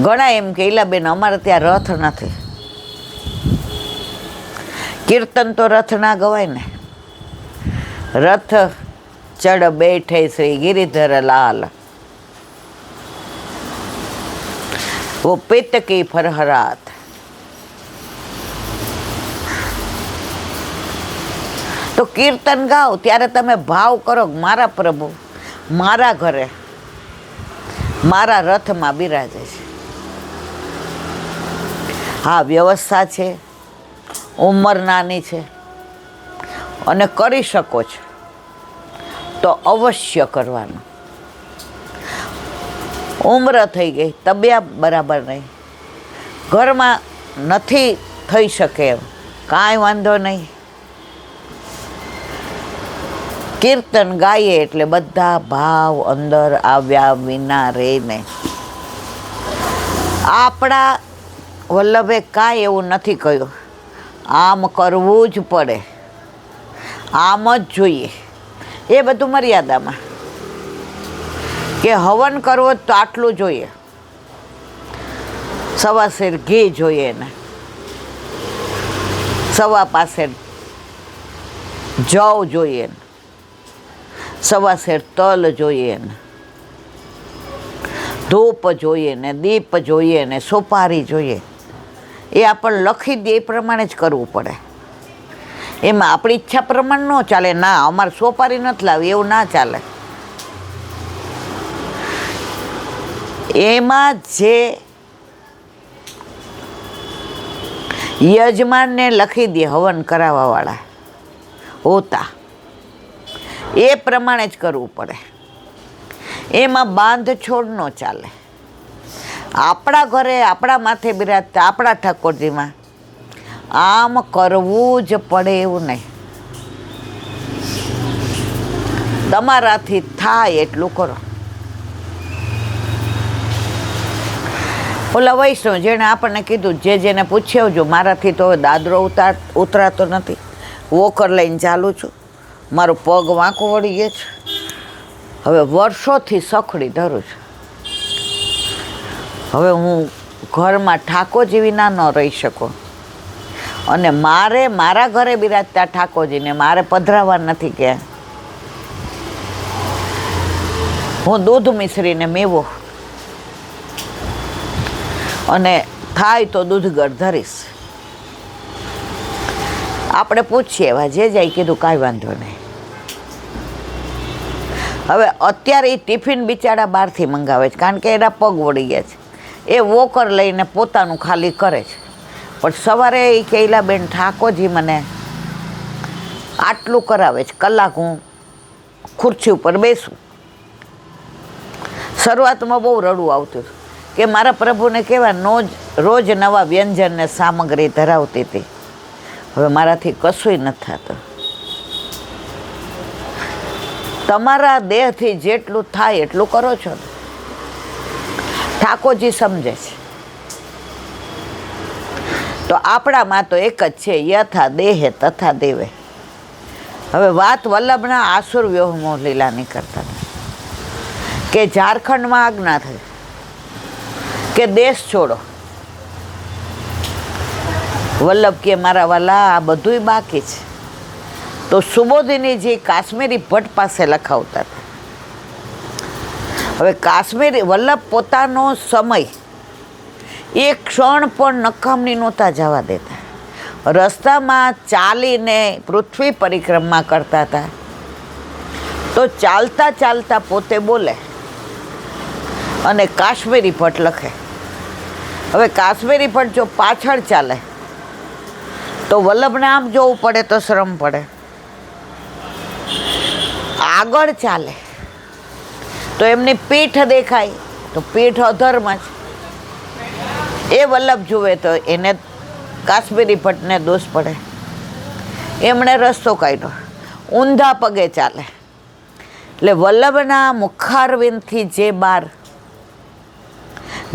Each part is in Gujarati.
ઘણા એમ કે ઈલાબેન અમારે ત્યાં રથ નથી. કીર્તન તો રથ ના ગવાય ને. રથ ચડ બેઠે શ્રી ગિરિધર લાલ, વો પિત્ત કી ફરહરાત. તો કીર્તન ગાઓ ત્યારે તમે ભાવ કરો, મારા પ્રભુ મારા ઘરે મારા રથમાં બિરાજે છે. હા, વ્યવસ્થા છે, ઉંમર નાની છે અને કરી શકો છો તો અવશ્ય કરવાનું. ઉંમર થઈ ગઈ, તબિયત બરાબર નહીં, ઘરમાં નથી થઈ શકે એમ, કાંઈ વાંધો નહીં. કીર્તન ગાઈએ એટલે બધા ભાવ અંદર આવ્યા વિના રહે નહીં. આપણા વલ્લભે કાંઈ એવું નથી કહ્યું આમ કરવું જ પડે, આમ જ જોઈએ. એ બધું મર્યાદામાં, કે હવન કરવો તો આટલું જોઈએ, સવા શેર ઘી જોઈએ ને, સવા પાસે જવ જોઈએ ને, સવા શેર તલ જોઈએ ને, ધૂપ જોઈએ ને, દીપ જોઈએ ને, સોપારી જોઈએ. એ આપણને લખી દે એ પ્રમાણે જ કરવું પડે. એમાં આપણી ઈચ્છા પ્રમાણે ન ચાલે. ના, અમારે સોપારી નથી લાવી એવું ના ચાલે. એમાં જે યજમાનને લખી દે હવન કરાવવાવાળા હોતા, એ પ્રમાણે જ કરવું પડે. એમાં બાંધછોડ ન ચાલે. આપણા ઘરે આપણા માથે બિરાજતા આપણા ઠાકોરજીમાં આમ કરવું જ પડે એવું નહીં. તમારાથી થાય એટલું કરો. ઓલા વૈષ્ણવ જેણે આપણને કીધું, જેને પૂછી આવજો, મારાથી તો હવે દાદરો ઉતરાતો નથી, વોકર લઈને ચાલું છું, મારો પગ વાંકો વળી ગયો છે, હવે વર્ષોથી સખડી ધરું છું, હવે હું ઘરમાં ઠાકોરજી વિના ન રહી શકું, અને મારે મારા ઘરે બિરાજતા ઠાકોરજીને મારે પધરાવા નથી. કે હું દૂધ મિશ્રીને મેવો અને થાય તો દૂધગર ધરીશ. આપણે પૂછીએ એવા જે જાય કીધું કાંઈ વાંધો નહીં. હવે અત્યારે એ ટિફિન બિચારા બહારથી મંગાવે છે, કારણ કે એના પગ વળી ગયા છે. એ વોકર લઈને પોતાનું ખાલી કરે છે. પણ સવારે એ કૈલાબેન ઠાકોરજી મને આટલું કરાવે છે, કલાક હું ખુરશી ઉપર બેસું. શરૂઆતમાં બહુ રડવું આવતું હતું કે મારા પ્રભુને કેવા રોજ નવા વ્યંજનને સામગ્રી ધરાવતી હતી. હવે મારાથી કશુંય નથી થતું. તમારા દેહથી જેટલું થાય એટલું કરો છો ને, ઠાકોરજી સમજે છે. તો આપણામાં તો એક જ છે, યથા દેહે તથા દેવે. હવે વાત વલ્લભના આસુર વ્યોમો લીલાની કરતા કે ઝારખંડમાં આજ્ઞા થઈ કે દેશ છોડો. વલ્લભ કે મારા વાલા આ બધુંય બાકી છે. તો સુબોધિનીજી કાશ્મીરી ભટ્ટ પાસે લખાવતા હતા. હવે કાશ્મીરી વલ્લભ પોતાનો સમય એક ક્ષણ પણ નકામની નહોતા જવા દેતા. રસ્તામાં ચાલીને પૃથ્વી પરિક્રમા કરતા હતા. તો ચાલતા ચાલતા પોતે બોલે અને કાશ્મીરી ભટ્ટ લખે. હવે કાશ્મીરી ભટ્ટ જો પાછળ ચાલે તો વલ્લભને આમ જોવું પડે તો શ્રમ પડે. આગળ ચાલે તો એમની પીઠ દેખાય તો પીઠ અધર્મ જ. એ વલ્લભ જુએ તો એને કાશ્મીરી ભટ્ટને દોષ પડે. એમણે રસ્તો કાઢ્યો, ઊંધા પગે ચાલે. એટલે વલ્લભના મુખારવિંદથી જે બાર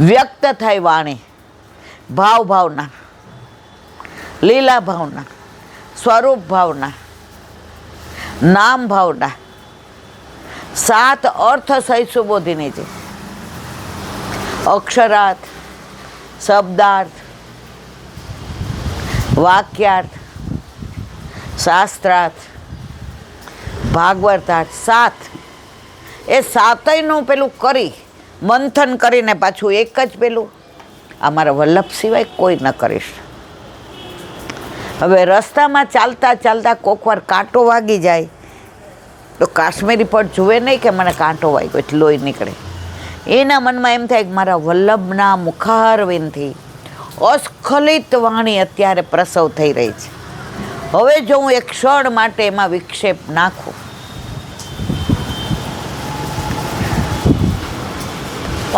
વ્યક્ત થાય વાણી, ભાવના, લીલા ભાવના, સ્વરૂપ ભાવના, નામ ભાવના, 7 અર્થ સહિત સુબોધિની છે. અક્ષરાર્થ, શબ્દાર્થ, વાક્યાર્થ, શાસ્ત્રાર્થ, ભાગવતાર્થ, 7. એ 7યનું પેલું કરી મંથન કરીને પાછું એક જ પેલું આ મારા વલ્લભ સિવાય કોઈ ન કરીશ. હવે રસ્તામાં ચાલતા ચાલતા કોક વાર કાંટો વાગી જાય તો કાશ્મીરી પર જુએ નહીં કે મને કાંટો વાગ્યો એટલે લોહી નીકળે. એના મનમાં એમ થાય કે મારા વલ્લભના મુખારવિંદથી અસ્ખલિત વાણી અત્યારે પ્રસવ થઈ રહી છે. હવે જો હું એક ક્ષણ માટે એમાં વિક્ષેપ નાખું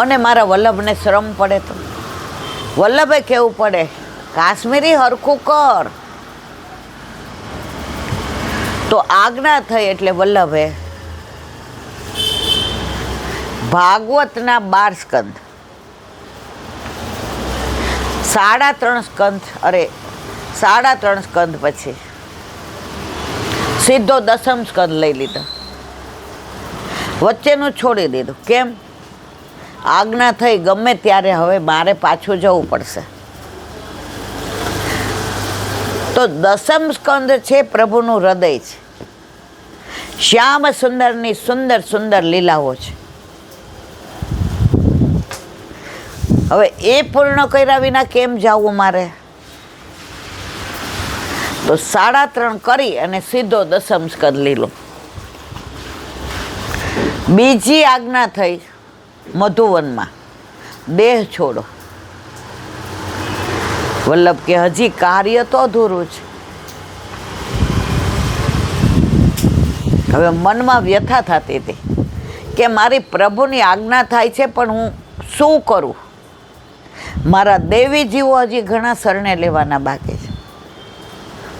અને મારા વલ્લભને શ્રમ પડે તો વલ્લભે કહેવું પડે કાશ્મીરી હરખું કર. તો આજ્ઞા થઈ એટલે વલ્લભે ભાગવતના 12 સ્કંદ, 3.5 સ્કંદ, 3.5 સ્કંદ પછી સીધો 10મ સ્કંદ લઈ લીધો. વચ્ચેનું છોડી દીધું. કેમ? આજ્ઞા થઈ ગમે ત્યારે હવે મારે પાછું જવું પડશે. તો 10મ સ્કંદ છે પ્રભુનું હૃદય છે. શ્યામ સુંદરની સુંદર સુંદર લીલાઓ છે. હવે એ પૂર્ણ કર્યા વિના કેમ જવું મારે? તો 3.5 કરી અને સીધો 10મ સ્કંદ લીધો. બીજી આજ્ઞા થઈ મધુવનમાં દેહ છોડો. વલ્લભ કે હજી કાર્ય તો અધૂરું છે. હવે મનમાં વ્યથા થતી હતી કે મારી પ્રભુની આજ્ઞા થાય છે પણ હું શું કરું? મારા દેવી જીવો હજી ઘણા શરણે લેવાના બાકી છે.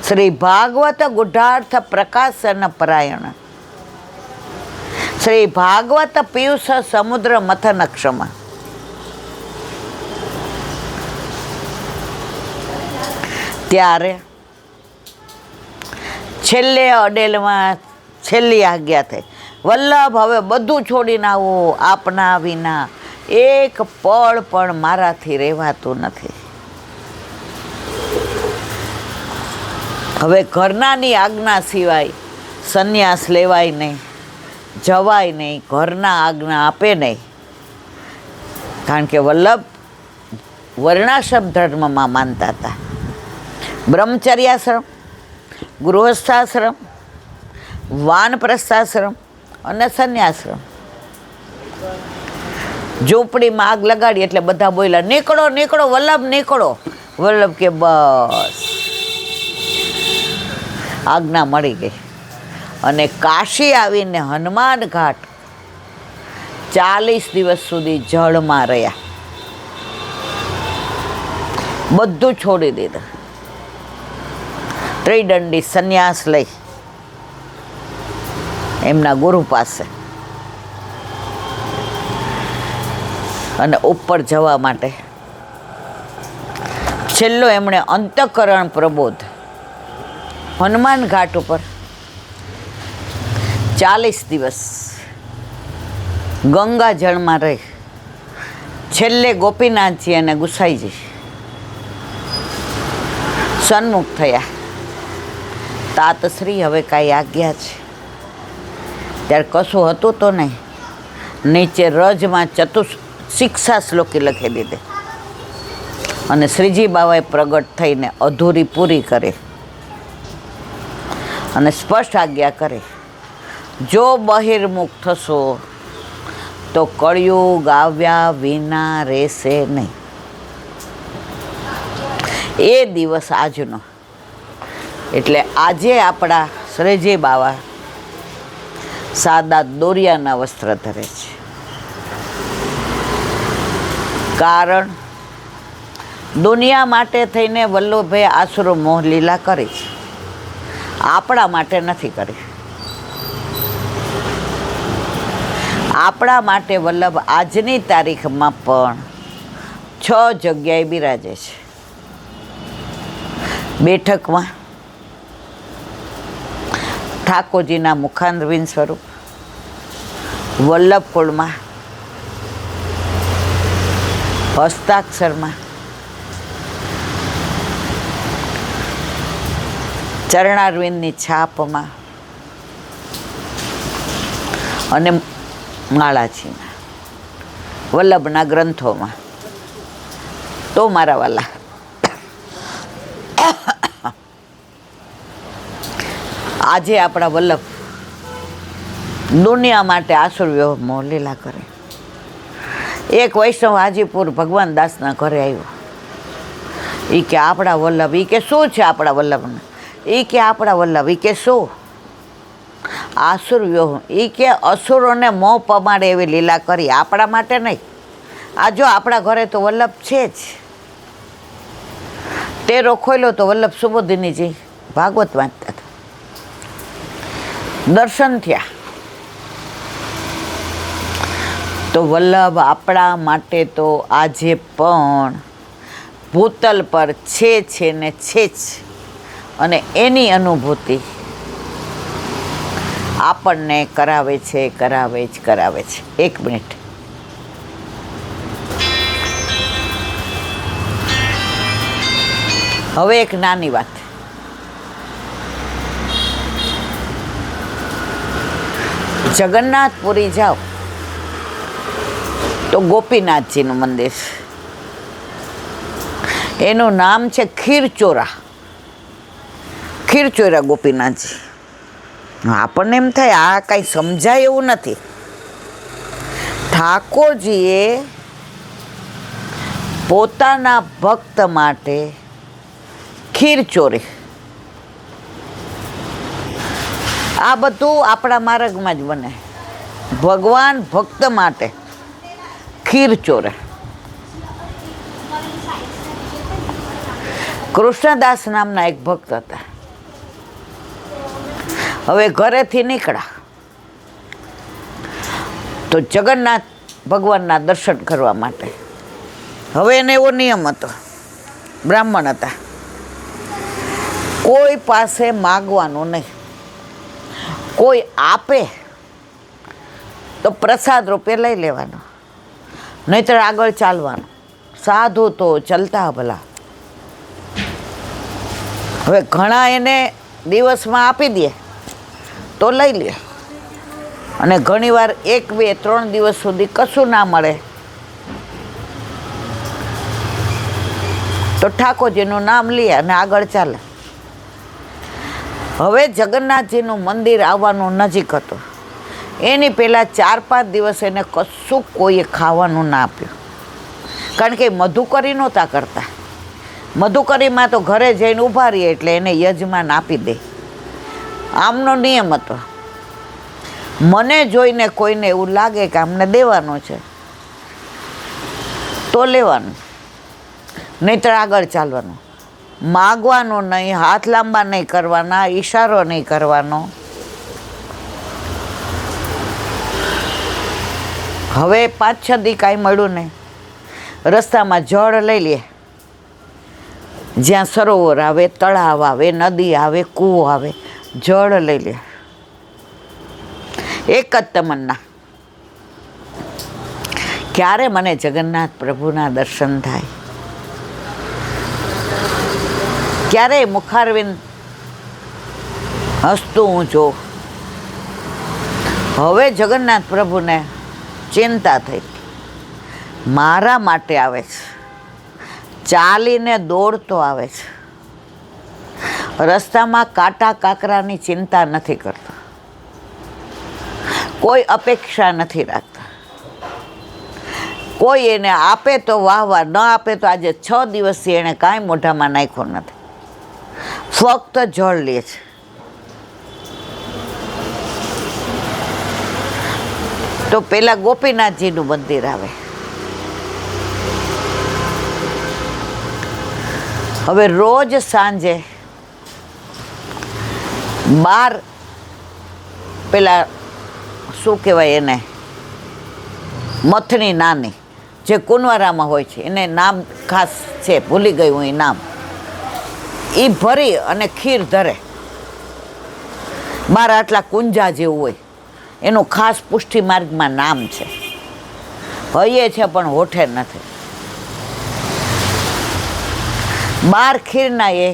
શ્રી ભાગવત ગુઢાર્થ પ્રકાશન પરાયણ, શ્રી ભાગવત પિયુષ સમુદ્ર મથન ક્ષમા. ત્યારે છેલ્લે અડેલમાં છેલ્લી આજ્ઞા થઈ વલ્લભ હવે બધું છોડીને આવો. આપના વિના એક પળ પણ મારાથી રહેવાતું નથી. હવે ઘરનાની આજ્ઞા સિવાય સંન્યાસ લેવાય નહીં, જવાય નહીં, ઘરના આજ્ઞા આપે નહીં. કારણ કે વલ્લભ વર્ણાશ્રમ ધર્મમાં માનતા હતા. બ્રહ્મચર્યાશ્રમ, ગૃહસ્થાશ્રમ, વાનપ્રસ્થાશ્રમ અને સંન્યાશ્રમ. ઝૂંપડીમાં આગ લગાડી એટલે બધા બોલ્યા નીકળો નીકળો વલ્લભ નીકળો. વલ્લભ કે બસ આજ્ઞા મળી ગઈ. અને કાશી આવીને હનુમાન ઘાટ 40 દિવસ સુધી જળમાં રહ્યા. બધું છોડી દીધું. ત્રિદંડી સંન્યાસ લઈ એમના ગુરુ પાસે અને ઉપર જવા માટે છેલ્લો એમણે અંતઃકરણ પ્રબોધ હનુમાન ઘાટ ઉપર 40 દિવસ ગંગા જળમાં રહી છેલ્લે ગોપીનાથજી અને ગુસાઈજી સન્મુખ થયા. તાતશ્રી હવે કાંઈ આજ્ઞા છે? ત્યારે કશું હતું તો નહીં. નીચે રજમાં શિક્ષા શ્લોકી લખી દીધી અને શ્રીજી બાવાએ પ્રગટ થઈને અધૂરી પૂરી કરી અને સ્પષ્ટ આજ્ઞા કરી, જો બહિર્મુખ થશો તો કળિયુગ આવ્યા વિના રહેશે નહીં. એ દિવસ આજનો. એટલે આજે આપણા શ્રીજી બાવા સાદા દોરિયાના વસ્ત્ર ધરે છે. કારણ દુનિયા માટે થઈને વલ્લભે આસુરો મોહ લીલા કરી છે, આપણા માટે નથી કરી. આપણા માટે વલ્લભ આજની તારીખમાં પણ 6 જગ્યાએ બિરાજે છે. બેઠકમાં ઠાકોરજીના મુખારવિંદ સ્વરૂપ, વલ્લભકુળમાં, હસ્તાક્ષરમાં, ચરણારવિંદની છાપમાં અને માળાજીમાં, વલ્લભના ગ્રંથોમાં. તો મારા વાલા, આજે આપણા વલ્લભ દુનિયા માટે આસુરવ્યૂહમાં લીલા કરે. એક વૈષ્ણવ હાજીપુર ભગવાન દાસના ઘરે આવ્યો. એ કે આપણા વલ્લભ, એ કે શું છે આપણા વલ્લભને? એ કે આપણા વલ્લભ, એ કે શું? આસુરવ્યૂહ, એ કે અસુરોને મોં પમાડે એવી લીલા કરી, આપણા માટે નહીં. આ જો આપણા ઘરે તો વલ્લભ છે જ. તે રોખોયલો તો વલ્લભ સુબોધિનીજી ભાગવત વાંચતા હતા, દર્શન થયા. તો વલ્લભ આપણા માટે તો આજે પણ ભૂતલ પર છે ને છે જ, અને એની અનુભૂતિ આપણને કરાવે છે. એક મિનિટ. હવે એક નાની વાત. જગન્નાથપુરી જાઓ તો ગોપીનાથજીનું મંદિર છે. એનું નામ છે ખીરચોરા. ખીરચોરા ગોપીનાથજી. આપણને એમ થાય આ કાંઈ સમજાય એવું નથી. ઠાકોરજીએ પોતાના ભક્ત માટે ખીર ચોરી. આ બધું આપણા માર્ગમાં જ બને. ભગવાન ભક્ત માટે ખીર ચોરે. કૃષ્ણદાસ નામના એક ભક્ત હતા. હવે ઘરેથી નીકળ્યા તો જગન્નાથ ભગવાનના દર્શન કરવા માટે. હવે એને એવો નિયમ હતો, બ્રાહ્મણ હતા, કોઈ પાસે માગવાનું નહીં. કોઈ આપે તો પ્રસાદ રૂપે લઈ લેવાનો, નહીંતર આગળ ચાલવાનું. સાધુ તો ચલતા ભલા. હવે ઘણા એને દિવસમાં આપી દે તો લઈ લે, અને ઘણીવાર 1, 2, 3 દિવસ સુધી કશું ના મળે તો ઠાકોરજીનું નામ લે અને આગળ ચાલે. હવે જગન્નાથજીનું મંદિર આવવાનું નજીક હતું. એની પહેલાં 4-5 દિવસ એને કશું કોઈએ ખાવાનું ના આપ્યું, કારણ કે મધુકરી નહોતા કરતા. મધુકરીમાં તો ઘરે જઈને ઊભા રહીએ એટલે એને યજમાન આપી દે, આમનો નિયમ હતો. મને જોઈને કોઈને એવું લાગે કે અમને દેવાનું છે તો લેવાનું, નહીંતર આગળ ચાલવાનું. માગવાનું નહીં, હાથ લાંબા નહીં કરવાના, ઈશારો નહીં કરવાનો. હવે 5-6 દી કાંઈ મળ્યું નહીં. રસ્તામાં જળ લઈ લે, જ્યાં સરોવર આવે, તળાવ આવે, નદી આવે, કૂવો આવે, જળ લઈ લે. એક જ તમન્ના, ક્યારે મને જગન્નાથ પ્રભુના દર્શન થાય, ક્યારે મુખારવિંદ હસતું હું જો. હવે જગન્નાથ પ્રભુને ચિંતા થઈ, મારા માટે આવે છે, ચાલીને દોડતો આવે છે, રસ્તામાં કાંટા કાંકરાની ચિંતા નથી કરતો, કોઈ અપેક્ષા નથી રાખતા. કોઈ એને આપે તો વાહ વાહ, ન આપે તો આજે 6 દિવસથી એણે કાંઈ મોઢામાં નાખ્યું નથી, ફક્ત જળ લે છે. તો પેલા ગોપીનાથજીનું મંદિર આવે. હવે રોજ સાંજે 12 પેલા શું કહેવાય એને, મથની નાની જે કુંવારામાં હોય છે, એને નામ ખાસ છે, ભૂલી ગઈ હું એ નામ. એ ભરી અને ખીર ધરે. 12 આટલા કુંજા જેવું હોય, એનું ખાસ પુષ્ટિ માર્ગમાં નામ છે. હૈયે છે પણ હોઠે નથી. 12 ખીરના એ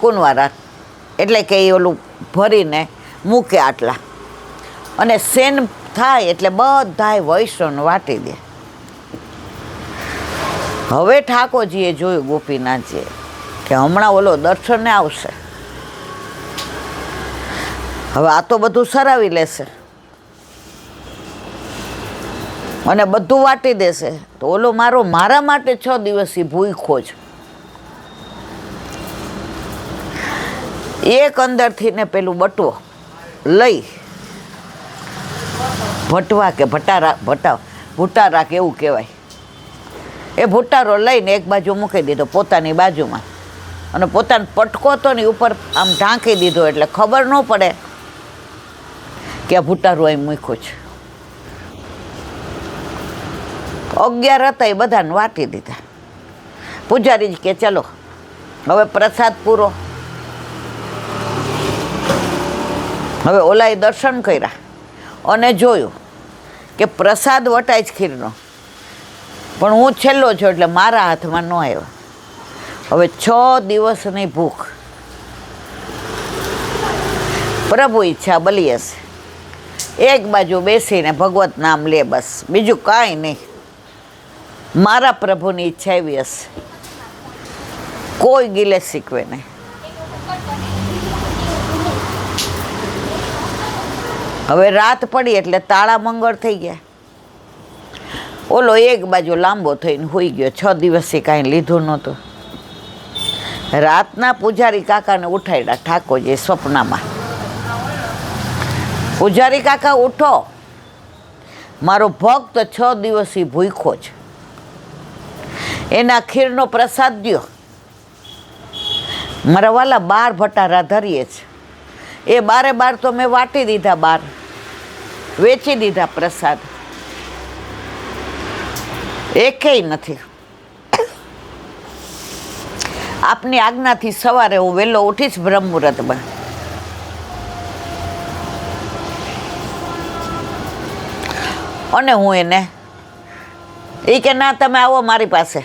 કુંવારા એટલે કે એ ઓલું ભરીને મૂકે આટલા, અને સેન થાય એટલે બધાય વૈષ્ણવને વાટી દે. હવે ઠાકોરજીએ જોયું ગોપીનાથજીએ કે હમણાં ઓલો દર્શને આવશે, હવે આ તો બધું સરાવી લેશે અને બધું વાટી દેશે, તો ઓલો મારા માટે 6 દિવસથી ભૂખ્યો છે. એક અંદરથી ને પેલું બટવો લઈ, ભટવા કે ભુટારા કે એવું કહેવાય, એ ભુટારો લઈને એક બાજુ મૂકી દીધો પોતાની બાજુમાં, અને પોતાનો પટકો તો ની ઉપર આમ ઢાંકી દીધો, એટલે ખબર ન પડે કે આ ભુટારો અહીં મૂક્યો છે. 11 હતા એ બધાને વાટી દીધા. પૂજારી કે ચલો હવે પ્રસાદ પૂરો. હવે ઓલાએ દર્શન કર્યા અને જોયું કે પ્રસાદ વટાય જ ખીરનો, પણ હું છેલ્લો છું એટલે મારા હાથમાં ન આવ્યો. હવે 6 દિવસની ભૂખ, પ્રભુ ઈચ્છા બલી હશે. એક બાજુ બેસીને ભગવત નામ લે, બસ બીજું કાંઈ નહીં. મારા પ્રભુની ઈચ્છા એવી હશે, કોઈ ગિલે શીખવે નહીં. હવે રાત પડી એટલે તાળા મંગળ થઈ ગયા. ઓલો એક બાજુ લાંબો થઈને સૂઈ ગયો, 6 દિવસથી કાંઈ લીધું નહોતું. રાતના પૂજારી કાકાને ઉઠાડ્યા ઠાકોરજી સ્વપ્નમાં. પૂજારી કાકા ઉઠો, મારો ભક્ત 6 દિવસથી ભૂખ્યો છે, એના ખીરનો પ્રસાદ દ્યો. મારા વાલા 12 ભટારા ધરીએ છે, એ 12 તો મેં વાટી દીધા, 12 વેચી દીધા પ્રસાદ, એકેય નથી. આપની આજ્ઞાથી સવારે હું વહેલો ઉઠીશ બ્રહ્મ મુહૂર્તમાં. અને હું એને એ કે ના તમે આવો મારી પાસે,